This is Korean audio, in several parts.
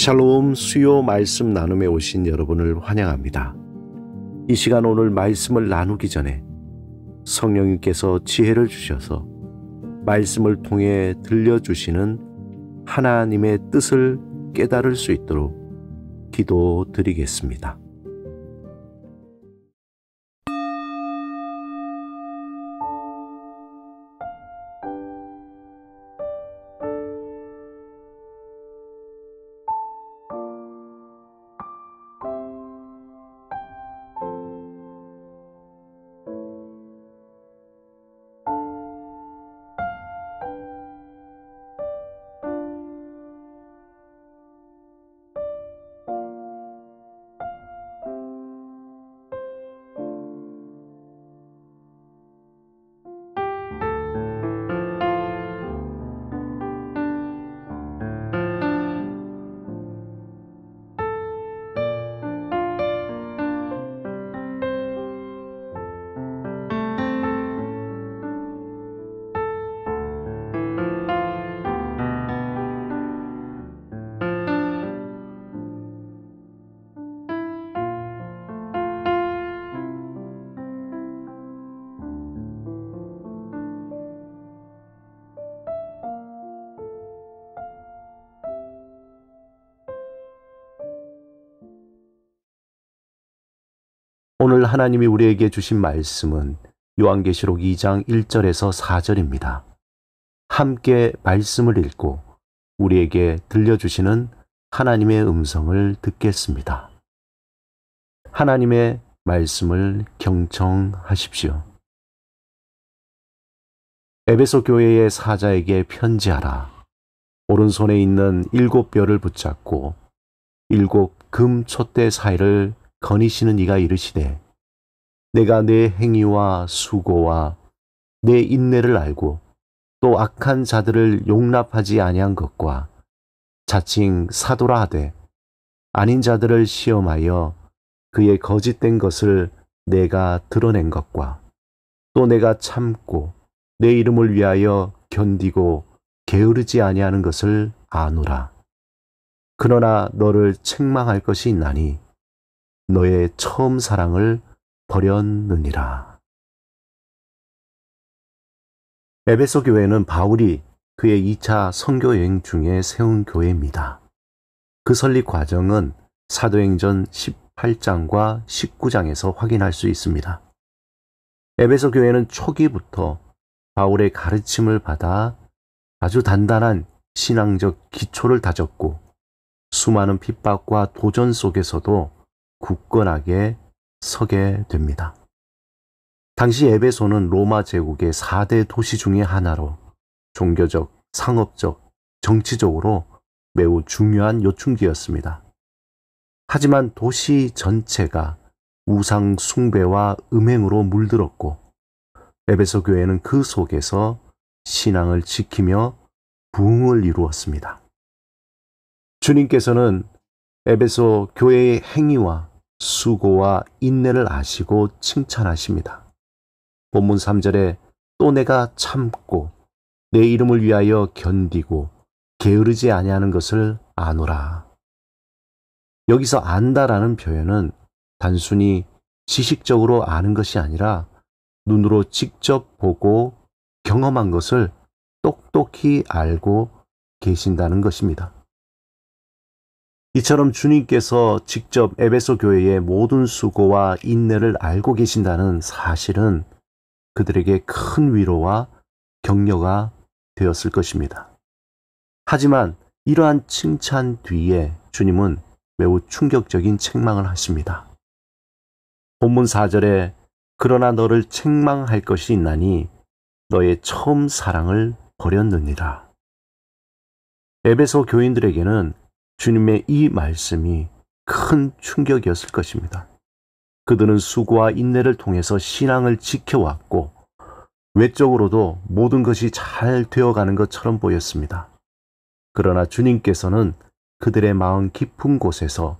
샬롬 수요 말씀 나눔에 오신 여러분을 환영합니다. 이 시간 오늘 말씀을 나누기 전에 성령님께서 지혜를 주셔서 말씀을 통해 들려주시는 하나님의 뜻을 깨달을 수 있도록 기도드리겠습니다. 오늘 하나님이 우리에게 주신 말씀은 요한계시록 2장 1절에서 4절입니다. 함께 말씀을 읽고 우리에게 들려주시는 하나님의 음성을 듣겠습니다. 하나님의 말씀을 경청하십시오. 에베소 교회의 사자에게 편지하라. 오른손에 있는 7뼈를 붙잡고 7 금 촛대 사이를 거니시는 이가 이르시되 내가 내 행위와 수고와 내 인내를 알고 또 악한 자들을 용납하지 아니한 것과 자칭 사도라 하되 아닌 자들을 시험하여 그의 거짓된 것을 내가 드러낸 것과 또 내가 참고 내 이름을 위하여 견디고 게으르지 아니하는 것을 아노라. 그러나 너를 책망할 것이 있나니 너의 처음 사랑을 버렸느니라. 에베소 교회는 바울이 그의 2차 선교 여행 중에 세운 교회입니다. 그 설립 과정은 사도행전 18장과 19장에서 확인할 수 있습니다. 에베소 교회는 초기부터 바울의 가르침을 받아 아주 단단한 신앙적 기초를 다졌고 수많은 핍박과 도전 속에서도 굳건하게 서게 됩니다. 당시 에베소는 로마 제국의 4대 도시 중의 하나로 종교적, 상업적, 정치적으로 매우 중요한 요충지였습니다. 하지만 도시 전체가 우상 숭배와 음행으로 물들었고 에베소 교회는 그 속에서 신앙을 지키며 부흥을 이루었습니다. 주님께서는 에베소 교회의 행위와 수고와 인내를 아시고 칭찬하십니다. 본문 3절에 또 내가 참고 내 이름을 위하여 견디고 게으르지 아니하는 것을 아노라. 여기서 안다라는 표현은 단순히 지식적으로 아는 것이 아니라 눈으로 직접 보고 경험한 것을 똑똑히 알고 계신다는 것입니다. 이처럼 주님께서 직접 에베소 교회의 모든 수고와 인내를 알고 계신다는 사실은 그들에게 큰 위로와 격려가 되었을 것입니다. 하지만 이러한 칭찬 뒤에 주님은 매우 충격적인 책망을 하십니다. 본문 4절에 그러나 너를 책망할 것이 있나니 너의 처음 사랑을 버렸느니라. 에베소 교인들에게는 주님의 이 말씀이 큰 충격이었을 것입니다. 그들은 수고와 인내를 통해서 신앙을 지켜왔고 외적으로도 모든 것이 잘 되어가는 것처럼 보였습니다. 그러나 주님께서는 그들의 마음 깊은 곳에서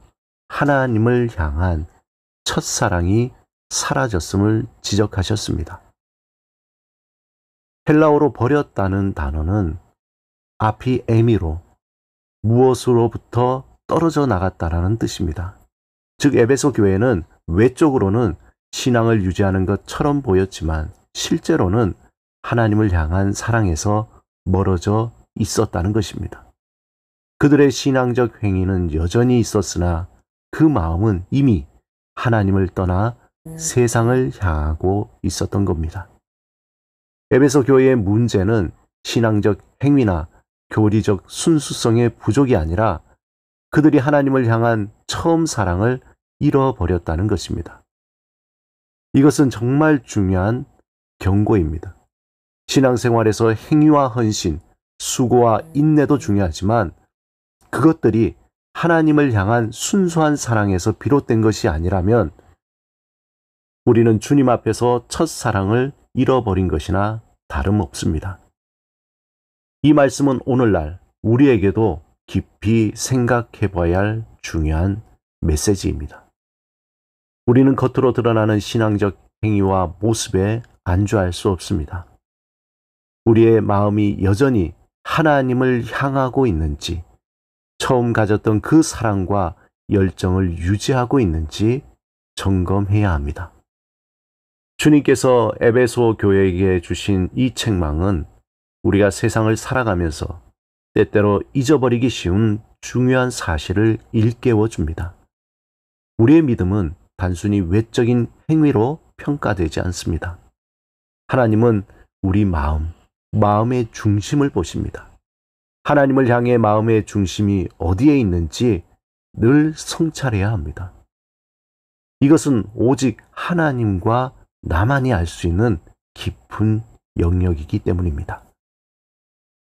하나님을 향한 첫사랑이 사라졌음을 지적하셨습니다. 헬라어로 버렸다는 단어는 아피에미로 무엇으로부터 떨어져 나갔다라는 뜻입니다. 즉 에베소 교회는 외적으로는 신앙을 유지하는 것처럼 보였지만 실제로는 하나님을 향한 사랑에서 멀어져 있었다는 것입니다. 그들의 신앙적 행위는 여전히 있었으나 그 마음은 이미 하나님을 떠나 세상을 향하고 있었던 겁니다. 에베소 교회의 문제는 신앙적 행위나 교리적 순수성의 부족이 아니라 그들이 하나님을 향한 처음 사랑을 잃어버렸다는 것입니다. 이것은 정말 중요한 경고입니다. 신앙생활에서 행위와 헌신, 수고와 인내도 중요하지만 그것들이 하나님을 향한 순수한 사랑에서 비롯된 것이 아니라면 우리는 주님 앞에서 첫 사랑을 잃어버린 것이나 다름없습니다. 이 말씀은 오늘날 우리에게도 깊이 생각해 봐야 할 중요한 메시지입니다. 우리는 겉으로 드러나는 신앙적 행위와 모습에 안주할 수 없습니다. 우리의 마음이 여전히 하나님을 향하고 있는지, 처음 가졌던 그 사랑과 열정을 유지하고 있는지 점검해야 합니다. 주님께서 에베소 교회에게 주신 이 책망은 우리가 세상을 살아가면서 때때로 잊어버리기 쉬운 중요한 사실을 일깨워 줍니다. 우리의 믿음은 단순히 외적인 행위로 평가되지 않습니다. 하나님은 우리 마음의 중심을 보십니다. 하나님을 향해 마음의 중심이 어디에 있는지 늘 성찰해야 합니다. 이것은 오직 하나님과 나만이 알 수 있는 깊은 영역이기 때문입니다.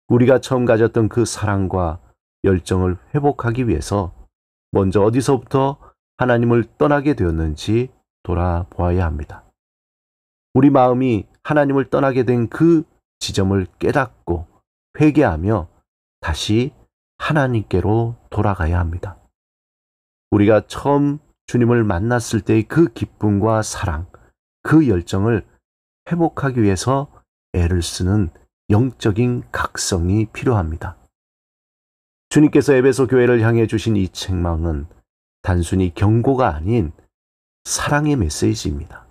우리가 처음 가졌던 그 사랑과 열정을 회복하기 위해서 먼저 어디서부터 하나님을 떠나게 되었는지 돌아보아야 합니다. 우리 마음이 하나님을 떠나게 된 그 지점을 깨닫고 회개하며 다시 하나님께로 돌아가야 합니다. 우리가 처음 주님을 만났을 때의 그 기쁨과 사랑, 그 열정을 회복하기 위해서 애를 쓰는 영적인 각성이 필요합니다. 주님께서 에베소 교회를 향해 주신 이 책망은 단순히 경고가 아닌 사랑의 메시지입니다.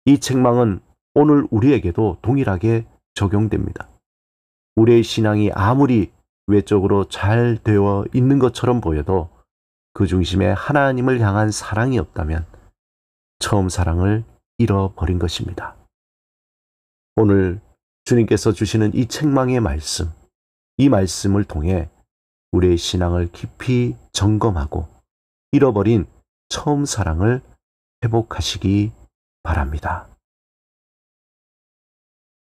이 책망은 오늘 우리에게도 동일하게 적용됩니다. 우리의 신앙이 아무리 외적으로 잘 되어 있는 것처럼 보여도 그 중심에 하나님을 향한 사랑이 없다면 처음 사랑을 잃어버린 것입니다. 오늘 주님께서 주시는 이 책망의 말씀, 이 말씀을 통해 우리의 신앙을 깊이 점검하고 잃어버린 처음 사랑을 회복하시기 바랍니다.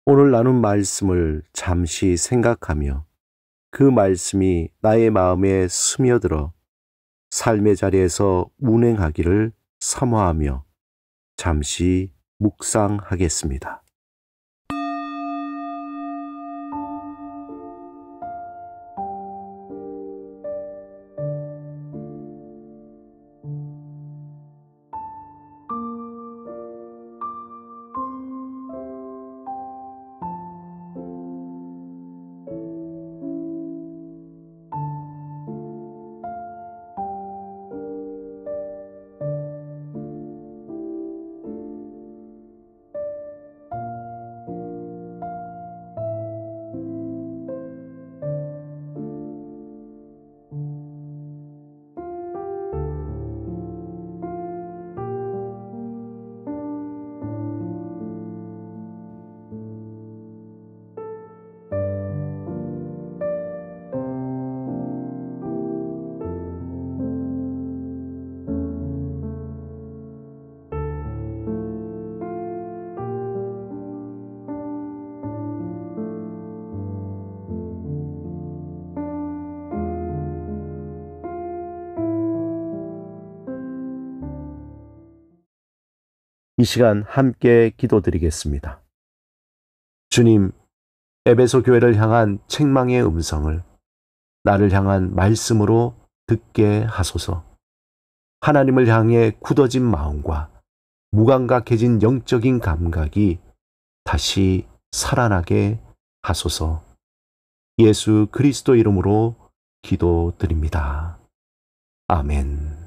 오늘 나눈 말씀을 잠시 생각하며 그 말씀이 나의 마음에 스며들어 삶의 자리에서 운행하기를 사모하며 잠시 묵상하겠습니다. 이 시간 함께 기도드리겠습니다. 주님, 에베소 교회를 향한 책망의 음성을 나를 향한 말씀으로 듣게 하소서. 하나님을 향해 굳어진 마음과 무감각해진 영적인 감각이 다시 살아나게 하소서. 예수 그리스도 이름으로 기도드립니다. 아멘.